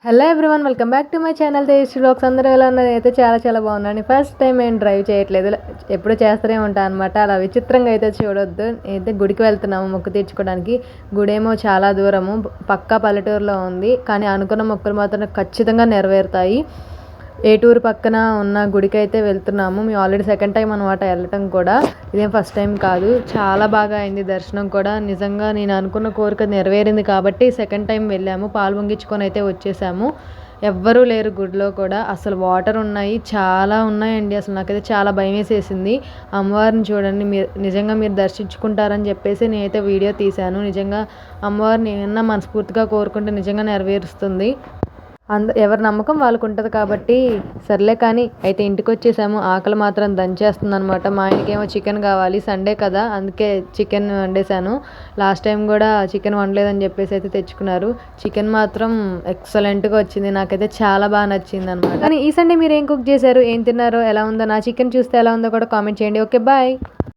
Hello everyone, welcome back to my channel Tejaswi vlogs. అందరూ ఎలా ఉన్నారు? అయితే చాలా బాగున్నాను. ఫస్ట్ టైం నేను డ్రైవ్ చేయట్లేదు, ఎప్పుడు చేస్తూనే ఉంటాను అనమాట. అలా విచిత్రంగా అయితే చూడొద్దు. అయితే గుడికి వెళ్తున్నాము మొక్కు తీర్చుకోవడానికి. గుడేమో చాలా దూరము, పక్కా పల్లెటూరులో ఉంది. కానీ అనుకున్న మొక్కులు మాత్రం ఖచ్చితంగా నెరవేరుతాయి. ఏటూరు పక్కన ఉన్న గుడికి అయితే వెళ్తున్నాము. మేము ఆల్రెడీ సెకండ్ టైం అనమాట వెళ్ళటం కూడా. ఇదేం ఫస్ట్ టైం కాదు. చాలా బాగా అయింది దర్శనం కూడా. నిజంగా నేను అనుకున్న కోరిక నెరవేరింది కాబట్టి సెకండ్ టైం వెళ్ళాము. పాలు పొంగించుకొని అయితే వచ్చేసాము. ఎవ్వరూ లేరు గుడిలో కూడా. అసలు వాటర్ ఉన్నాయి, చాలా ఉన్నాయండి. అసలు నాకైతే చాలా భయం వేసేసింది. అమ్మవారిని చూడండి, నిజంగా మీరు దర్శించుకుంటారని చెప్పేసి నేనైతే వీడియో తీశాను. నిజంగా అమ్మవారిని ఏమన్నా మనస్ఫూర్తిగా కోరుకుంటే నిజంగా నెరవేరుస్తుంది. ఎవరి నమ్మకం వాళ్ళకు ఉంటుంది కాబట్టి సర్లే. కానీ అయితే ఇంటికి వచ్చేసాము. ఆకలి మాత్రం దంచేస్తుంది అనమాట. మా ఆయనకేమో చికెన్ కావాలి, సండే కదా, అందుకే చికెన్ వండేసాను. లాస్ట్ టైం కూడా చికెన్ వండలేదని చెప్పేసి అయితే తెచ్చుకున్నారు. చికెన్ మాత్రం ఎక్సలెంట్గా వచ్చింది. నాకైతే చాలా బాగా నచ్చింది అనమాట. కానీ ఈ సండే మీరు ఏం కుక్ చేశారు, ఏం తిన్నారో, ఎలా ఉందో, నా చికెన్ చూస్తే ఎలా ఉందో కూడా కామెంట్ చేయండి. Okay, bye.